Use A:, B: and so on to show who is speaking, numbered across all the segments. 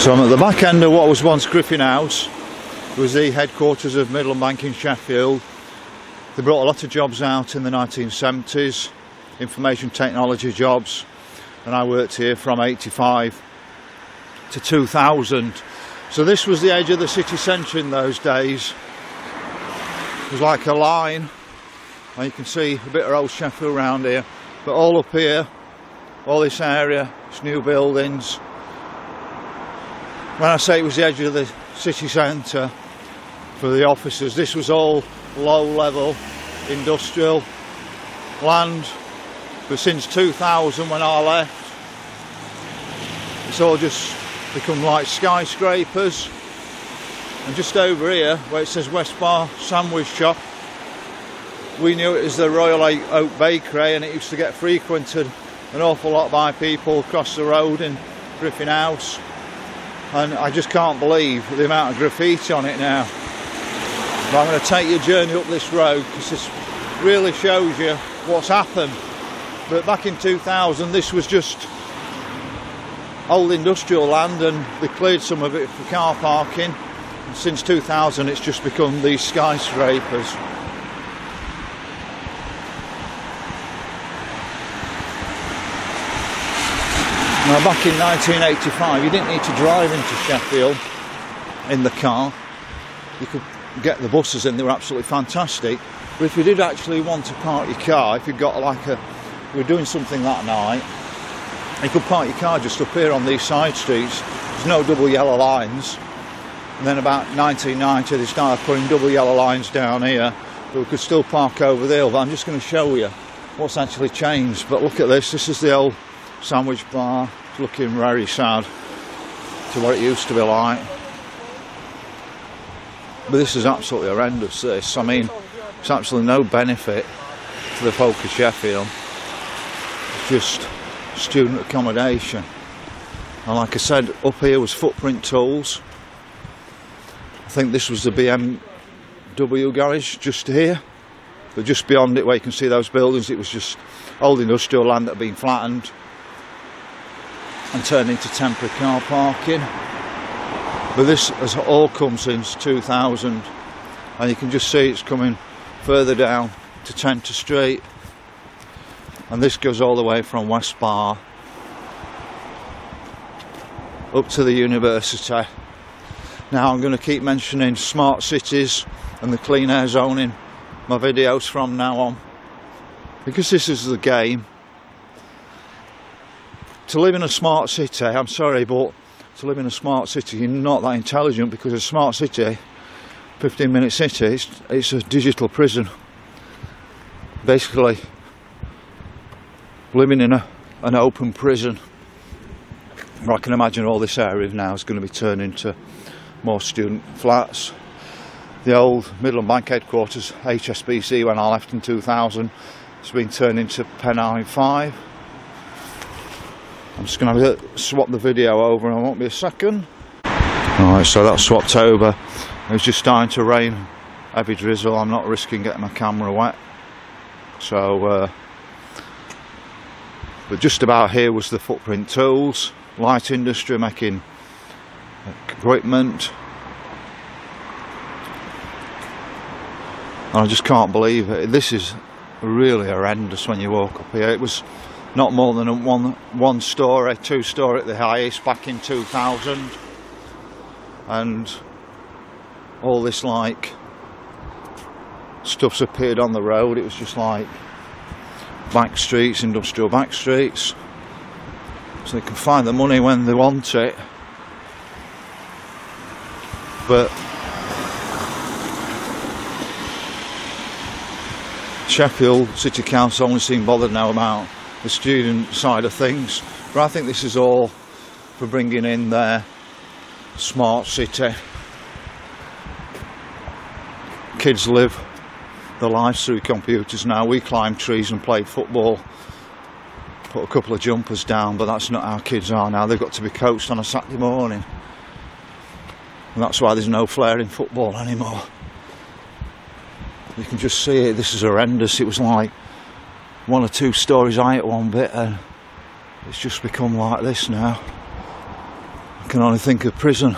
A: So I'm at the back end of what was once Griffin House. It was the headquarters of Midland Bank in Sheffield. They brought a lot of jobs out in the 1970s, information technology jobs, and I worked here from 85 to 2000. So this was the edge of the city centre in those days. It was like a line, and you can see a bit of old Sheffield around here, but all up here, all this area, it's new buildings. When I say it was the edge of the city centre for the offices, this was all low level industrial land, but since 2000 when I left, it's all just become like skyscrapers. And just over here where it says West Bar Sandwich Shop, we knew it as the Royal Oak Bakery, and it used to get frequented an awful lot by people across the road in Griffin House. And I just can't believe the amount of graffiti on it now. But I'm going to take you a journey up this road because this really shows you what's happened. But back in 2000 this was just old industrial land, and they cleared some of it for car parking. And since 2000 it's just become these skyscrapers. Now back in 1985 you didn't need to drive into Sheffield in the car. You could get the buses in, they were absolutely fantastic. But if you did actually want to park your car, if you got like you were doing something that night, you could park your car just up here on these side streets. There's no double yellow lines. And then about 1990 they started putting double yellow lines down here, but we could still park over there. But I'm just going to show you what's actually changed. But look at this, this is the old sandwich bar. It's looking very sad to what it used to be like. But this is absolutely horrendous, this. I mean, it's absolutely no benefit to the folk of Sheffield. It's just student accommodation. And like I said, up here was Footprint Tools. I think this was the BMW garage just here. But just beyond it, where you can see those buildings, it was just old industrial land that had been flattened and turned into temporary car parking. But this has all come since 2000, and you can just see it's coming further down to Tenter Street, and this goes all the way from West Bar up to the university. Now I'm going to keep mentioning smart cities and the clean air zone in my videos from now on, because this is the game. To live in a smart city, I'm sorry, but to live in a smart city, you're not that intelligent, because a smart city, 15-minute city, it's a digital prison. Basically, living in an open prison. I can imagine all this area now is going to be turned into more student flats. The old Midland Bank headquarters, HSBC, when I left in 2000, has been turned into Penine 5. I'm just going to swap the video over, and it won't be a second. Alright, so that's swapped over. It was just starting to rain, heavy drizzle. I'm not risking getting my camera wet. So, but just about here was the Footprint Tools, light industry making equipment. And I just can't believe it. This is really horrendous when you walk up here. It was not more than a one story, 2 story at the highest back in 2000, and all this like stuff's appeared on the road. It was just like back streets, industrial back streets, so they can find the money when they want it. But Sheffield City Council only seem bothered now about the student side of things, but I think this is all for bringing in their smart city. Kids live their lives through computers now. We climb trees and play football, put a couple of jumpers down, but that's not how kids are now. They've got to be coached on a Saturday morning, and that's why there's no flair in football anymore. You can just see it. This is horrendous. It was like 1 or 2 stories high at one bit, and it's just become like this now. can only think of prison,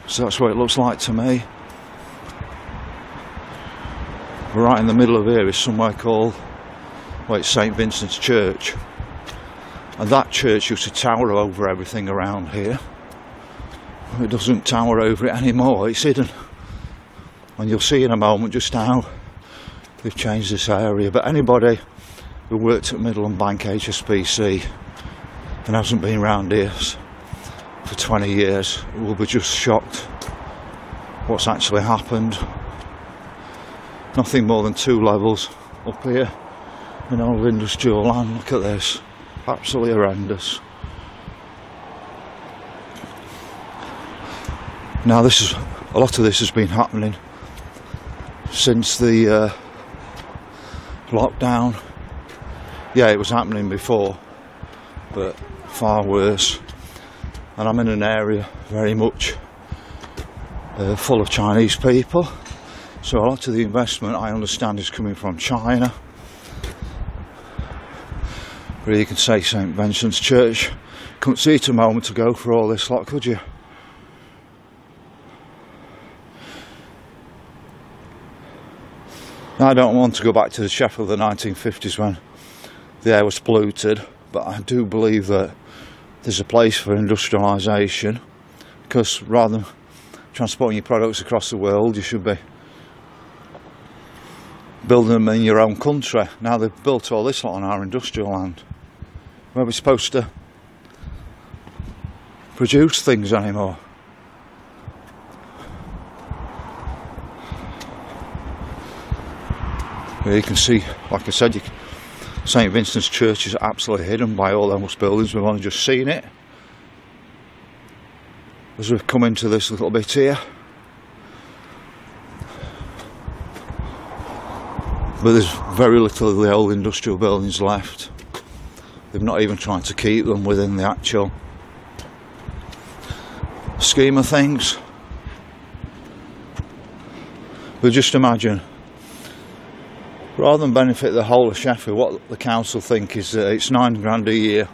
A: so that's what it looks like to me. Right in the middle of here is somewhere called, well, it's St Vincent's Church, and that church used to tower over everything around here. It doesn't tower over it anymore, it's hidden, and you'll see in a moment just how they've changed this area. But anybody who worked at Midland Bank HSBC and hasn't been round here for 20 years will be just shocked what's actually happened. Nothing more than 2 levels up here in old industrial land. Look at this, absolutely horrendous. Now a lot of this has been happening since the lockdown. Yeah, it was happening before, but far worse. And I'm in an area very much full of Chinese people, so a lot of the investment, I understand, is coming from China. But you can say St Vincent's Church. Couldn't see it a moment ago for all this lot, could you? I don't want to go back to the Sheffield of the 1950s when the air was polluted, but I do believe that there's a place for industrialisation, because rather than transporting your products across the world, you should be building them in your own country. Now they've built all this lot on our industrial land. Where are we supposed to produce things anymore? Here you can see, like I said, St Vincent's Church is absolutely hidden by all those buildings. We've only just seen it as we've come into this little bit here. But there's very little of the old industrial buildings left. They've not even tried to keep them within the actual scheme of things. But just imagine, rather than benefit the whole of Sheffield, what the council think is that it's £9 a year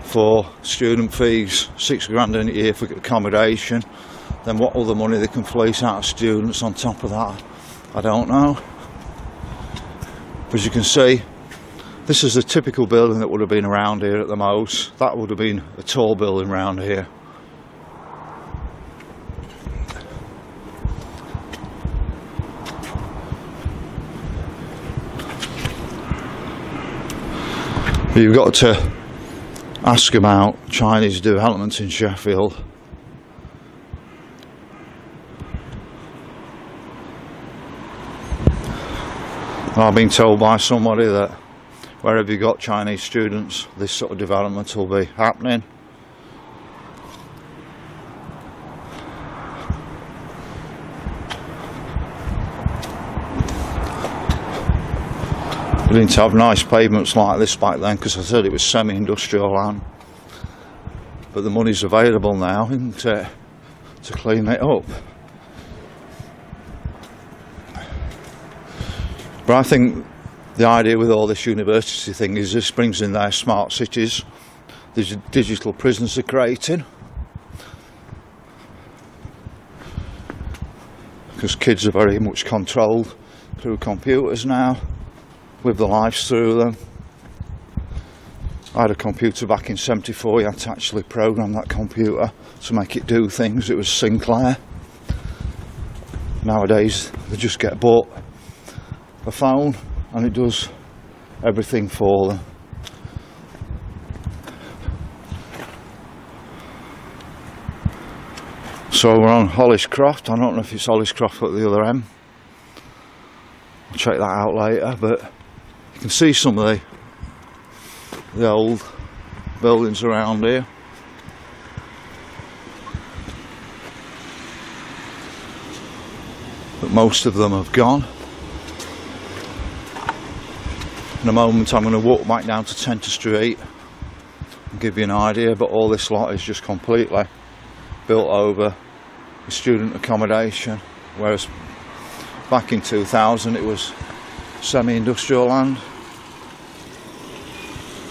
A: for student fees, £6 a year for accommodation. Then what other money they can fleece out of students on top of that, I don't know. But as you can see, this is a typical building that would have been around here at the most. That would have been a tall building around here. You've got to ask about Chinese development in Sheffield. I've been told by somebody that wherever you've got Chinese students, this sort of development will be happening. We didn't have nice pavements like this back then, because I said it was semi-industrial land. But the money's available now, isn't it, to clean it up. But I think the idea with all this university thing is this brings in their smart cities. These digital prisons are creating, because kids are very much controlled through computers now, with the lives through them. I had a computer back in '74. You had to actually program that computer to make it do things. It was Sinclair. Nowadays they just get bought a phone and it does everything for them. So we're on Hollis croft. I don't know if it's Hollis croft at the other end. I'll check that out later, but you can see some of the old buildings around here. But most of them have gone. In a moment I'm going to walk back down to Tenter Street and give you an idea, but all this lot is just completely built over with student accommodation, whereas back in 2000 it was semi-industrial land.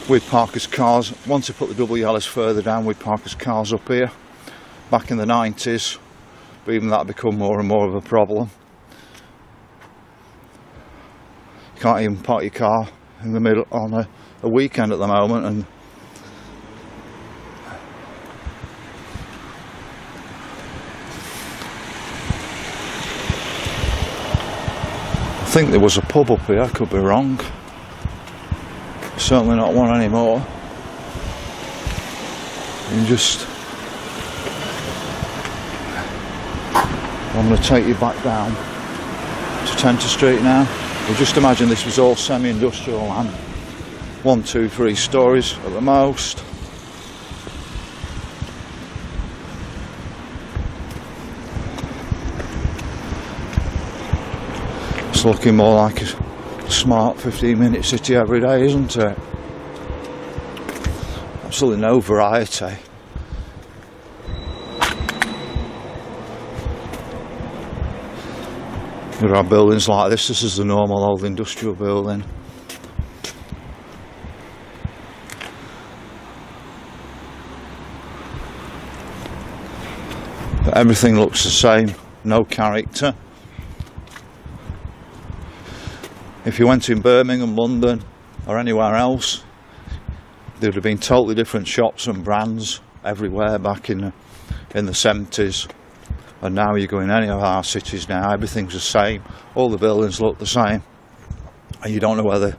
A: we'd park his cars. Once he put the double yellows further down, we'd park his cars up here. Back in the 90s, but even that become more and more of a problem. You can't even park your car in the middle on a weekend at the moment, and I think there was a pub up here, I could be wrong. Certainly not one anymore. And just, I'm going to take you back down to Tenter Street now. Well, just imagine this was all semi-industrial land. 1, 2, 3 stories at the most. It's looking more like a smart 15-minute city every day, isn't it? Absolutely no variety. There are buildings like this. This is the normal old industrial building. But everything looks the same, no character. If you went in Birmingham, London or anywhere else, there would have been totally different shops and brands everywhere back in the 70s. And now you go in any of our cities now, everything's the same. All the buildings look the same. And you don't know whether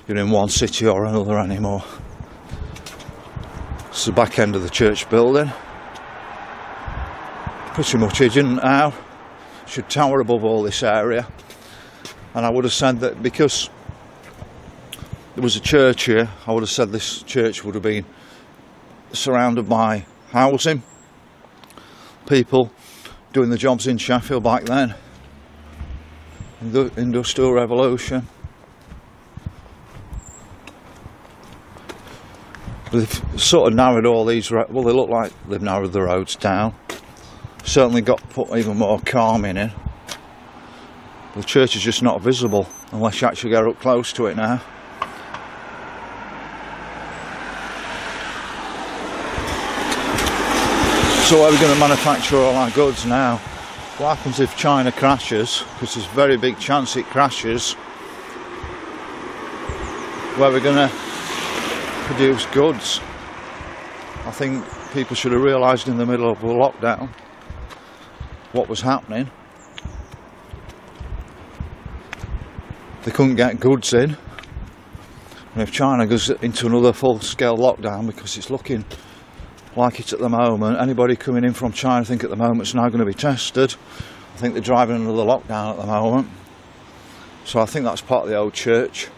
A: you're in one city or another anymore. It's the back end of the church building. Pretty much hidden now. Should tower above all this area. And I would have said that because there was a church here, I would have said this church would have been surrounded by housing. People doing the jobs in Sheffield back then, in the Industrial Revolution. They've sort of narrowed all these, well, they look like they've narrowed the roads down. Certainly put even more calming in. The church is just not visible unless you actually get up close to it now. So where are we going to manufacture all our goods now? What happens if China crashes? Because there's a very big chance it crashes. Where are we going to produce goods? I think people should have realised in the middle of the lockdown what was happening. They couldn't get goods in. And if China goes into another full-scale lockdown, because it's looking like it at the moment, anybody coming in from China, I think at the moment it's now going to be tested. I think they're driving another lockdown at the moment. So I think that's part of the old church.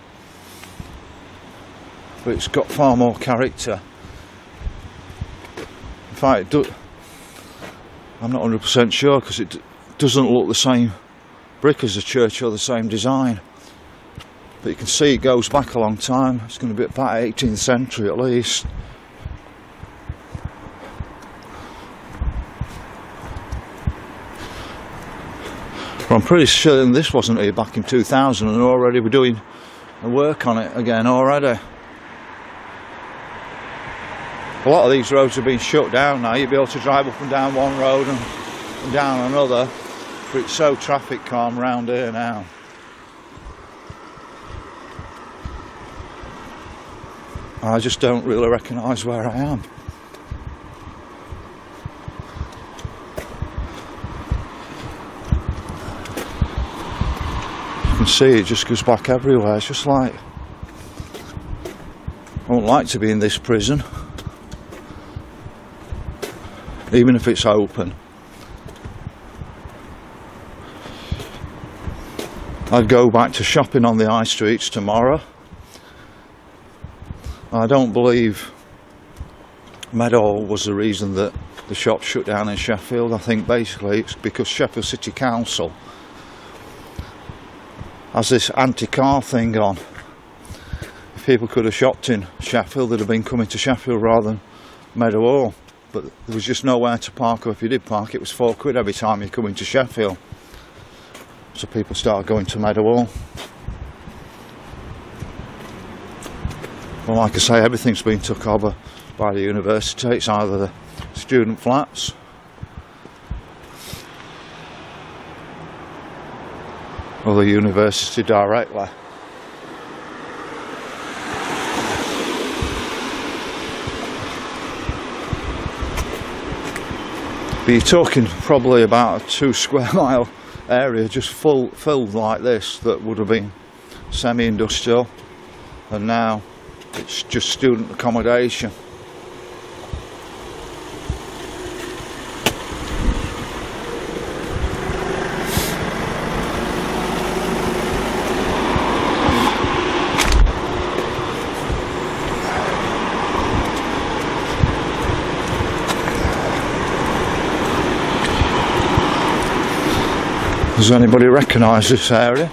A: But it's got far more character. In fact, I'm not 100% sure because it doesn't look the same brick as the church or the same design. But you can see it goes back a long time. It's going to be about 18th century at least. I'm pretty certain this wasn't here back in 2000 and already we're doing work on it again already. A lot of these roads have been shut down now. You'll be able to drive up and down one road and down another, but it's so traffic calm round here now. I just don't really recognise where I am. You can see it just goes back everywhere. It's just like, I wouldn't like to be in this prison, even if it's open. I'd go back to shopping on the high streets tomorrow. I don't believe Meadow was the reason that the shop shut down in Sheffield. I think basically it's because Sheffield City Council has this anti-car thing on. If people could have shopped in Sheffield, they'd have been coming to Sheffield rather than Meadow Hall. But there was just nowhere to park, or if you did park, it was £4 every time you come into Sheffield. So people started going to Meadow Hall. Well, like I say, everything's been took over by the university. It's either the student flats or the university directly. But you're talking probably about a 2 square mile area just filled like this that would have been semi-industrial, and now it's just student accommodation. Does anybody recognise this area?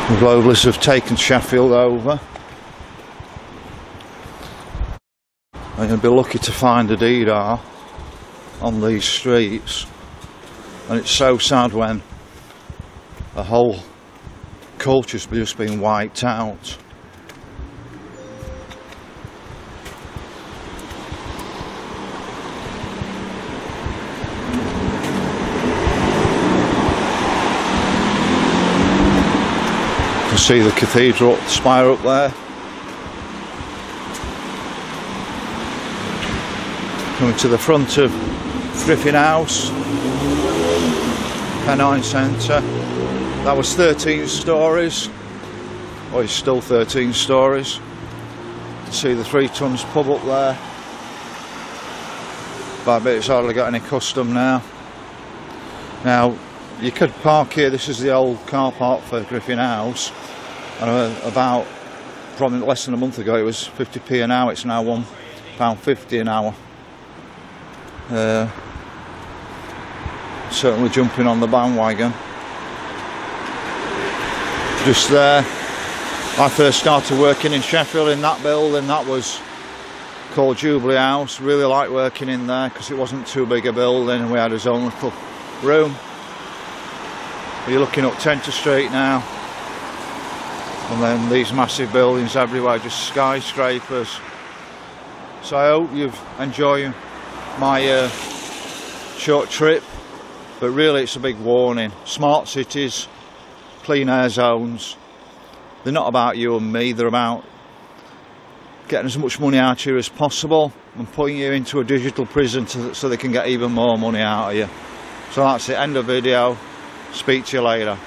A: The globalists have taken Sheffield over. And you'll be lucky to find a deedar on these streets. And it's so sad when a whole culture's just been wiped out. You can see the cathedral spire up there. Coming to the front of Griffin House, Pennine Centre. That was 13 stories, or it's still 13 stories. You can see the 3 Tons pub up there. But I bet it's hardly got any custom now. Now, you could park here. This is the old car park for Griffin House, and about probably less than a month ago it was 50p an hour. It's now £1.50 an hour. Certainly jumping on the bandwagon. Just there, I first started working in Sheffield in that building. That was called Jubilee House. Really liked working in there because it wasn't too big a building and we had our own little room. You're looking up Tenter Street now, and then these massive buildings everywhere, just skyscrapers. So I hope you've enjoyed my short trip, but really it's a big warning. Smart cities, clean air zones, they're not about you and me, they're about getting as much money out of you as possible and putting you into a digital prison so they can get even more money out of you. So that's it, end of video. Speak to you later.